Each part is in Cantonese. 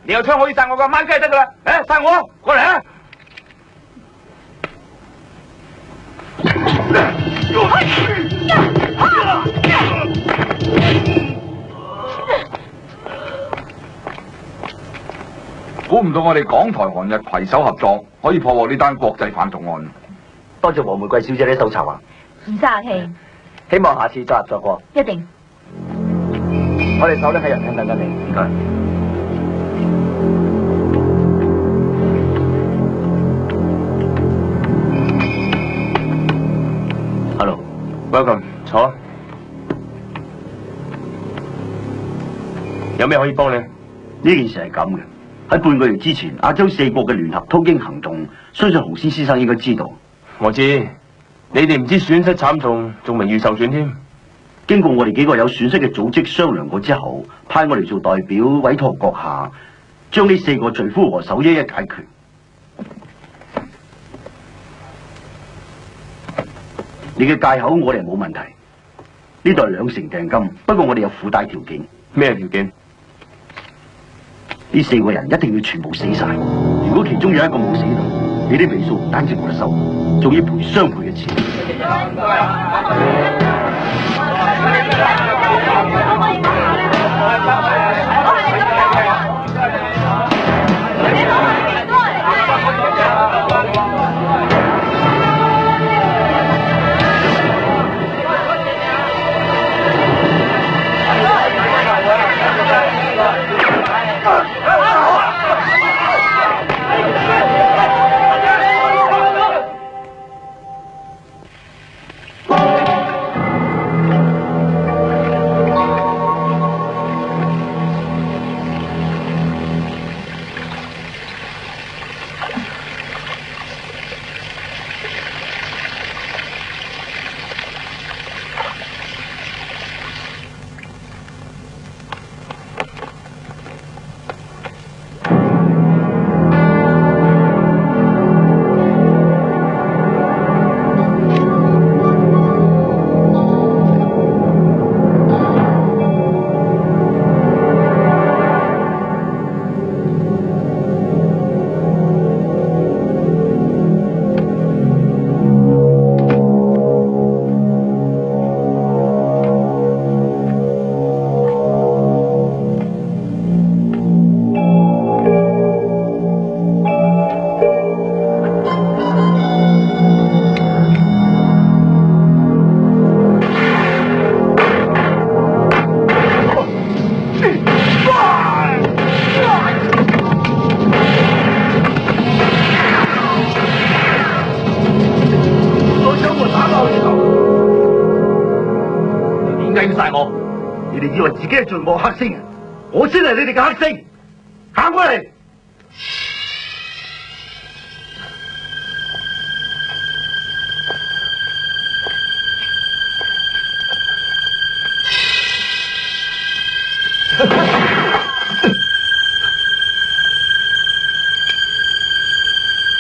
你有槍可以殺我噶，掹雞就得噶啦！殺我，過嚟啊！估唔到我哋港台韓日攜手合作，可以破獲呢單國際販毒案。多謝黃玫瑰小姐啲搜查啊！唔使客氣，希望下次再合作過。一定。我哋手拎喺人廳等緊你。唔該。Hello，welcome，坐。有咩可以幫你？呢件事係咁嘅，喺半個月之前，亞洲4國嘅聯合通京行動，相信洪先生應該知道。我知，你哋唔知損失慘重，仲名譽受損添。經過我哋幾個有損失嘅組織商量過之後，派我哋做代表，委託閣下將呢4個罪魁禍首一一解決。你嘅戒口我哋係冇問題，呢度係2成訂金，不過我哋有附帶條件。咩條件？呢4個人一定要全部死晒。如果其中有一個冇死到，你啲尾數唔單止冇得收，仲要賠雙倍嘅錢。你哋以為自己係罪惡黑星啊？我先係你哋嘅黑星，行過嚟。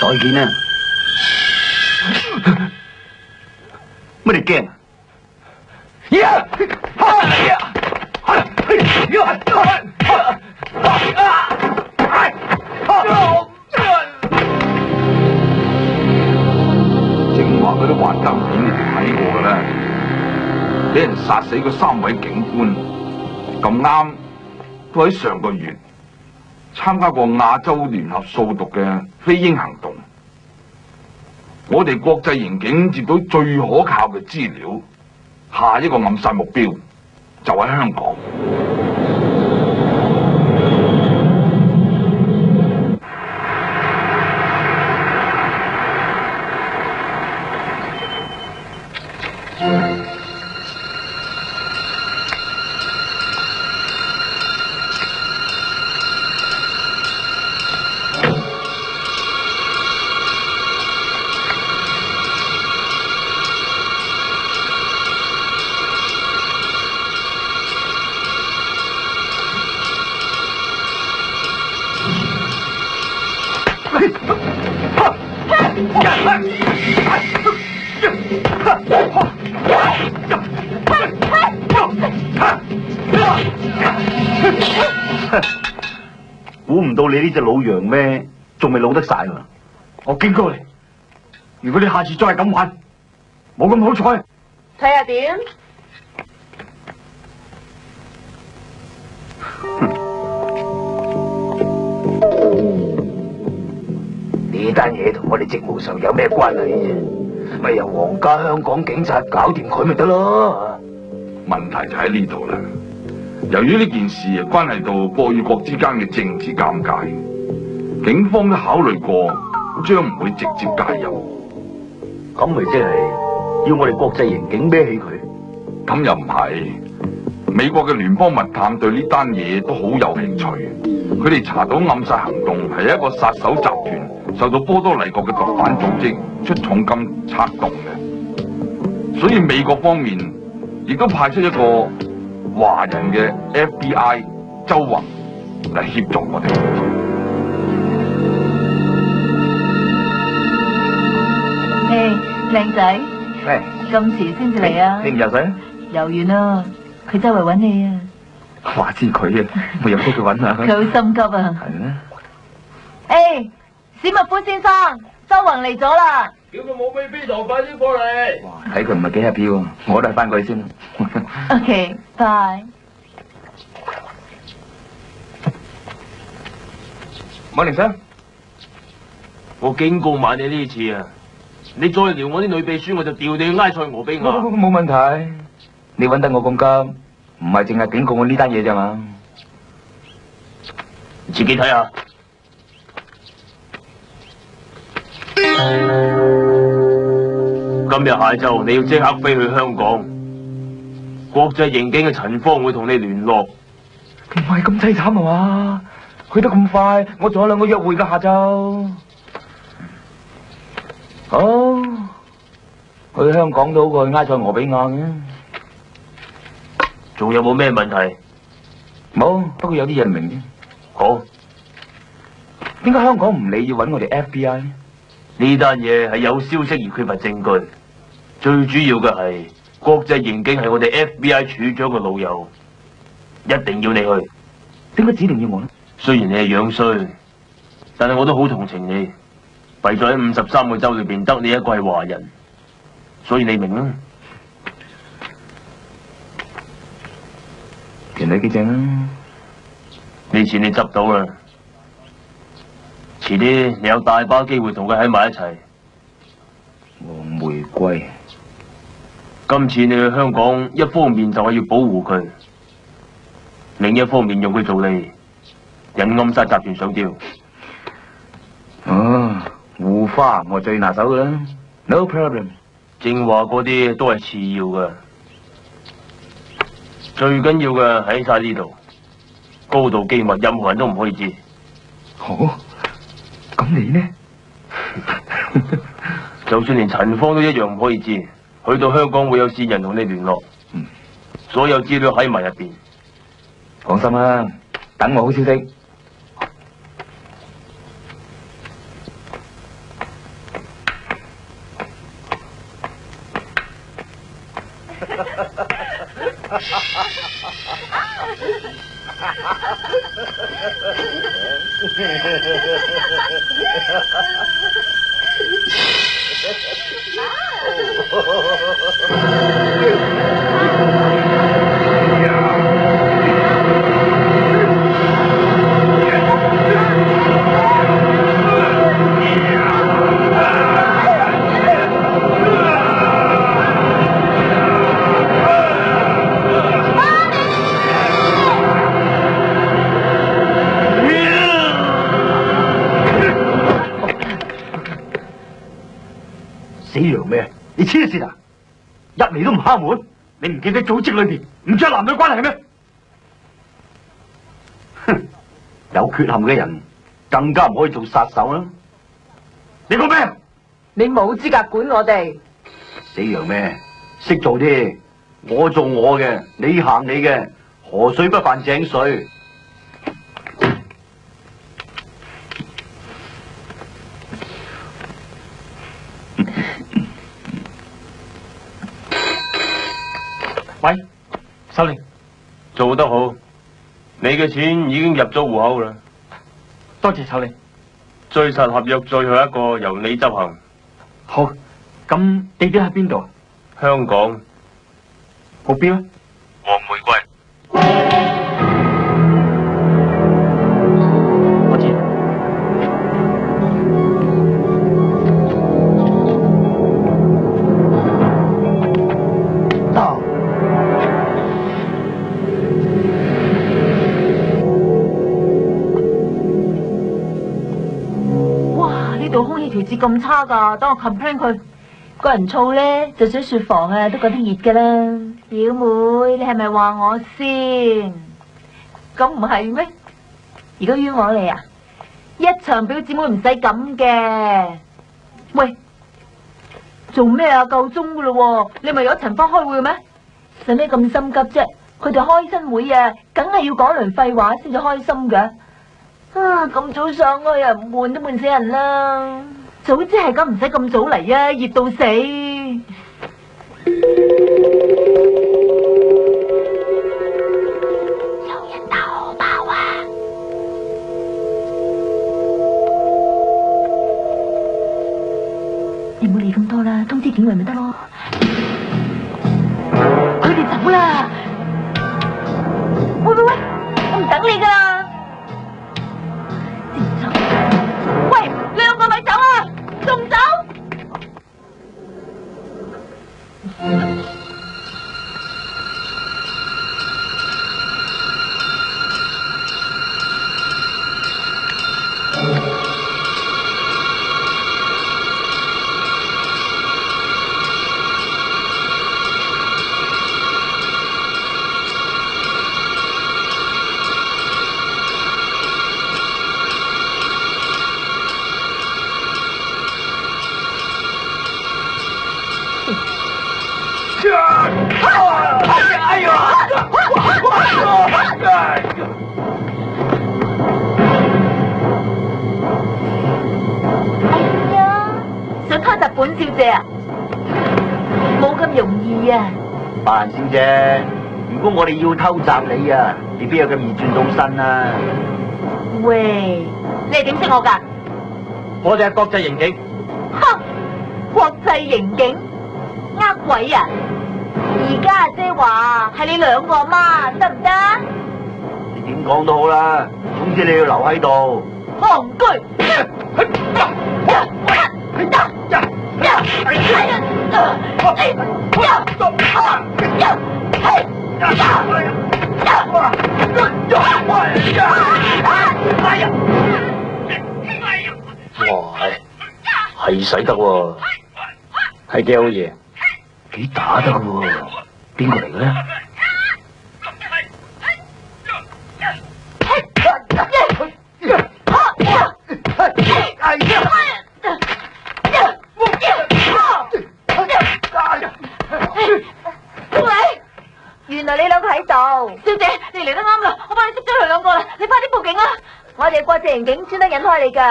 再見啦！乜你驚啊？正話嗰啲幻燈片你哋睇過㗎啦，俾人殺死嗰3位警官，咁啱都喺上個月參加過亞洲聯合掃毒嘅飛鷹行動。我哋國際刑警接到最可靠嘅資料，下一個暗殺目標就喺香港。估唔到你呢隻老羊咩，仲未老得晒喎！我警告你，如果你下次再係咁玩，冇咁好彩。睇下點？呢單嘢同我哋職務上有咩關係啫？咪由皇家香港警察搞掂佢咪得咯？問題就喺呢度啦。由於呢件事關係到國與國之間嘅政治尷尬，警方都考慮過將唔會直接介入。咁咪即係要我哋國際刑警孭起佢？咁又唔係，美國嘅聯邦密探對呢單嘢都好有興趣。佢哋查到暗殺行動係一個殺手集團受到波多黎各嘅毒販組織出重金策動嘅，所以美國方面亦都派出一個華人嘅 FBI 周宏嚟協助我哋。靚仔，喂，咁遲先至嚟啊？你唔游水？游完啦，佢周圍揾你啊！話知佢啊，我入屋佢揾下。佢好心急啊！係咩？史密夫先生，周宏嚟咗啦！叫佢冇俾飛頭快啲過嚟。睇佢唔係幾 happy喎，我都係翻過去先。OK，拜。馬凌生，我警告埋你呢次啊！你再撩我啲女秘書，我就調你去埃塞俄比亞。冇問題，你揾得我咁急，唔係淨係警告我呢單嘢咋嘛？你自己睇下。今日下晝你要即刻飛去香港，國際刑警嘅陳方會同你聯絡。唔係咁凄慘啊嘛？去得咁快，我仲有2個約會㗎下晝。好，去香港都好過去埃塞俄比亞嘅。仲有冇咩問題？冇，不過有啲嘢唔明啫。好，點解香港唔理要揾我哋 FBI 呢？呢單嘢係有消息而缺乏證據，最主要嘅係國際刑警係我哋 FBI 處長嘅老友，一定要你去。點解指定要我呢？雖然你係樣衰，但係我都好同情你。為咗喺53個州裏邊得你一個係華人，所以你明啦。人哋幾正啊！呢次你執到啦，遲啲你有大把機會同佢喺埋一齊。黃玫瑰，今次你去香港，一方面就係要保護佢，另一方面用佢做利，引暗殺集團上吊。哦，護花我最拿手噶啦 ，no problem。正話嗰啲都係次要噶，最緊要嘅喺晒呢度，高度機密，任何人都唔可以知。好，咁你呢？就算連陳芳都一樣唔可以知。去到香港會有線人同你聯絡，所有資料喺埋入邊。放心啦，等我好消息。死樣咩？你黐線啊！入嚟都唔敲門，你唔記得組織裏邊唔着男女關係咩？哼，有缺陷嘅人更加唔可以做殺手啦！你講咩？你冇資格管我哋。死樣咩？識做啲，我做我嘅，你行你嘅，河水不犯井水。喂，首領，做得好，你嘅錢已經入咗戶口啦。多謝首領。追殺合約最後一個由你執行。好，咁地點喺邊度？香港。目標呢？黃玫瑰。我知。到。哇！呢度空氣調節咁差㗎，等我 complain 佢。個人燥咧，就算雪房啊都覺得熱㗎啦。表妹，你係咪話我先？咁唔係咩？而家冤枉你啊！一場表姊妹唔使咁嘅。喂，做咩啊？夠鐘㗎咯喎，你咪有陳芳開會嘅咩？使咩咁心急啫？佢哋開新會啊，梗係要講輪廢話先至開心㗎。啊，咁早上去啊，悶都悶死人啦！早知係咁，唔使咁早嚟啊，熱到死！有人打荷包啊！你唔好理咁多啦，通知警衛咪得咯。佢哋走啦！喂喂喂，我唔等你噶啦！喂，兩個咪走啊！仲走？想偷襲本小姐啊？冇咁容易啊！白蘭小姐，如果我哋要偷襲你啊，你邊有咁易轉到身啊？喂，你係點識我㗎？我哋係國際刑警。哼，國際刑警，呃鬼啊！而家阿姐話係你兩個阿媽，得唔得？你點講都好啦，總之你要留喺度。戇居！哇，係使得喎，係幾好嘢，幾打得嘅喎，邊個嚟嘅咧？原來你兩個喺度。小姐，你嚟得啱啦，我幫你捉咗佢兩個啦，你快啲報警啦！我哋國際刑警專登引開你噶，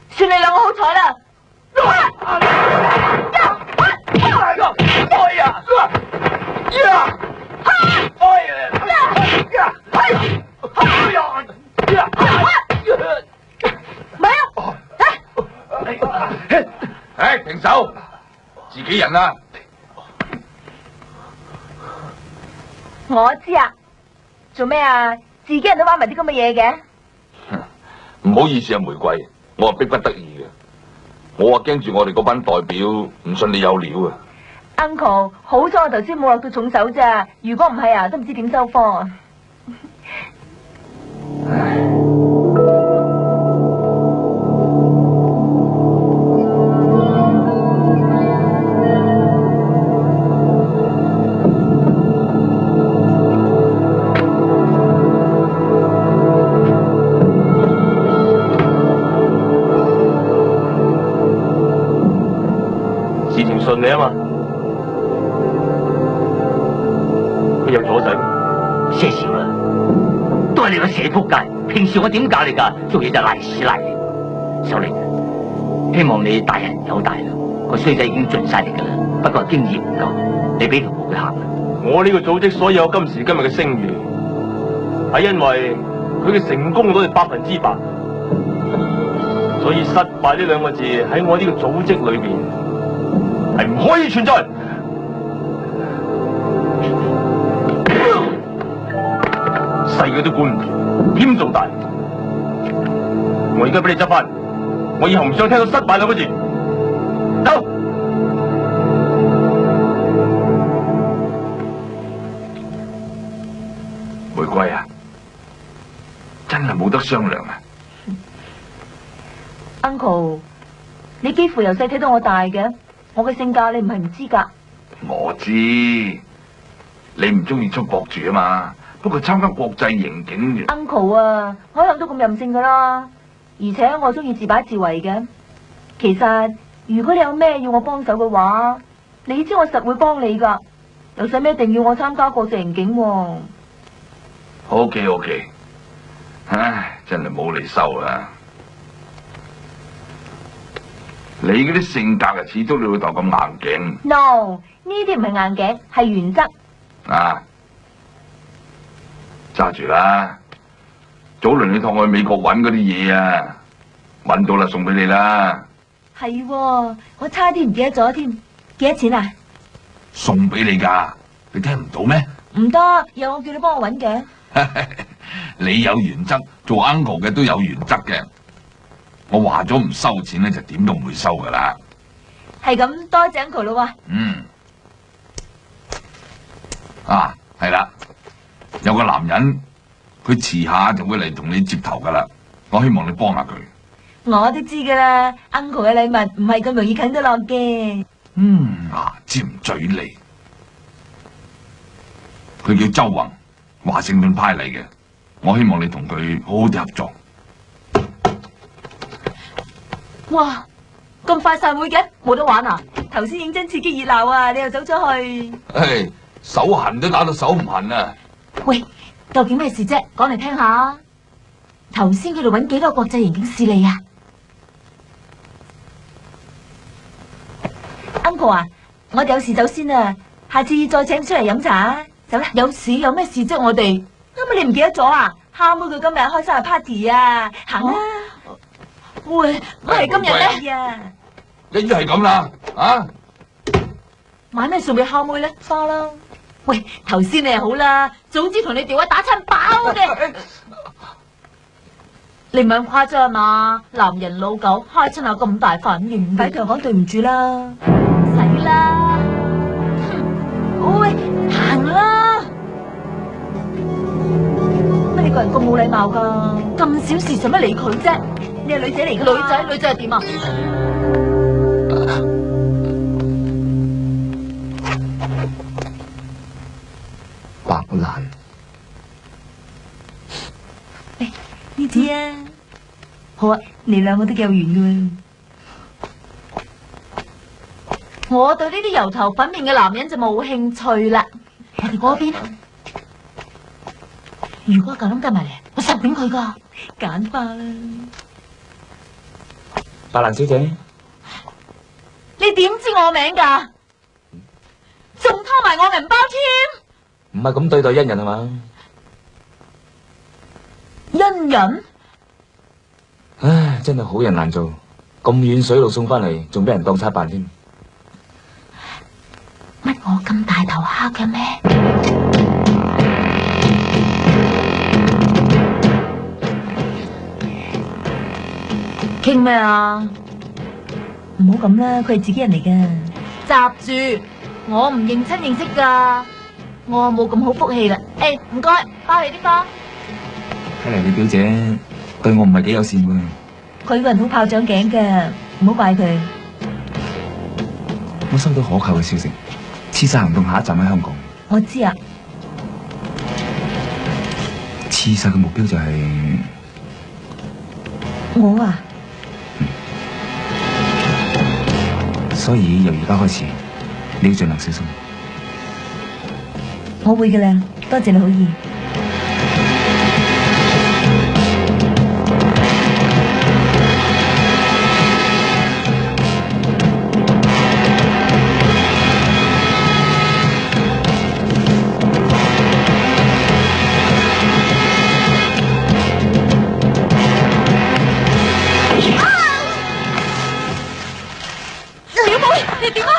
算你兩個好彩啦。唉，停手！自己人啊！我知啊，做咩啊？自己人都玩埋啲咁嘅嘢嘅。唔好意思啊，玫瑰，我話逼不得已嘅。我話驚住我哋嗰班代表唔信你有料啊。Uncle， 好彩我頭先冇落到重手咋，如果唔係啊，都唔知點收科啊。事情順利啊嘛，佢有阻滯。些少啦，都係你個死仆街。平時我點教你㗎？做嘢就賴屎賴尿。首領，希望你大人有大量，個衰仔已經盡晒力㗎啦，不過經驗唔夠，你俾條路佢行啦。我呢個組織所有今時今日嘅聲譽，係因為佢嘅成功率係100%，所以失敗呢兩個字喺我呢個組織裏邊係唔可以存在。細嘅都管唔住，點做大？我而家俾你執翻，我以後唔想聽到失敗兩個字。走！玫瑰啊，真係冇得商量啊！ Uncle， 你幾乎由細睇到我大嘅，我嘅性格你唔係唔知㗎。我知，你唔中意出國住啊嘛。不過參加國際刑警嘅 Uncle 啊，我諗都咁任性㗎啦，而且我中意自擺自為嘅。其實如果你有咩要我幫手嘅話，你知我實會幫你㗎，又使咩一定要我參加國際刑警喎？OK， 唉，真係冇嚟收啊！你嗰啲性格啊，似足你老豆咁硬頸。 No， 呢啲唔係硬頸，係原則。啊，揸住啦！早輪你託我去美國揾嗰啲嘢啊，揾到啦，送俾你啦。係喎，我差啲唔記得咗添。幾多錢啊？送俾你㗎，你聽唔到咩？唔得，有我叫你幫我揾嘅。你有原則，做 uncle 嘅都有原則嘅。我話咗唔收錢咧，就點都唔會收噶啦。係咁，多謝 uncle 咯喎。啊，係啦，有個男人，佢遲下就會嚟同你接頭噶啦。我希望你幫下佢。我都知噶啦 ，uncle 嘅禮物唔係咁容易啃得落嘅。牙尖嘴利。佢叫周宏，華盛頓派嚟嘅。我希望你同佢好好地合作。哇，咁快散會嘅，冇得玩啊！頭先認真刺激熱鬧啊，你又走咗去。唉，手痕都打到手唔痕啊！喂，究竟咩事啫？講嚟聽下。頭先佢哋揾幾多國際刑警試你啊 ？Uncle 啊，我哋有事走先啊，下次再請出嚟飲茶啊！走啦，有事有咩事啫？我哋啱啱你唔記得咗啊？蝦妹佢今日開生日 party 啊，行啦！喂，我係今日咧呀！一於係咁啦，啊！買咩送俾蝦妹咧？花啦！喂，頭先你又好啦，早知同你電話打親飽嘅。你唔係咁誇張啊嘛？男人老狗開親下咁大反應，快同我講對唔住啦！使啦！喂，行啦！乜你個人咁冇禮貌噶？咁小事使乜理佢啫？你係女仔嚟噶，女仔係點啊？白蘭，呢支啊，好啊，你兩個都夠緣噶。我對呢啲油頭粉面嘅男人就冇興趣啦。我哋嗰邊。如果阿舊窿跟埋嚟，我實扁佢噶。揀花啦。白蘭小姐，你點知我名噶？仲拖埋我銀包添。唔係咁對待恩人係嘛？恩人？唉，真係好人難做，咁遠水路送翻嚟，仲俾人當差辦添。乜我咁大頭蝦嘅咩？傾咩啊？唔好咁啦，佢係自己人嚟嘅。閘住！我唔認親認識噶，我冇咁好福氣啦。誒，唔該，包你啲花。睇嚟你表姐對我唔係幾友善喎。佢個人好炮仗頸嘅，唔好怪佢。我收到可靠嘅消息，刺殺行動下一站喺香港。我知啊。刺殺嘅目標就係我啊。所以由而家開始，你要盡量小心。我會嘅啦，多謝你好意。小妹，你點啊？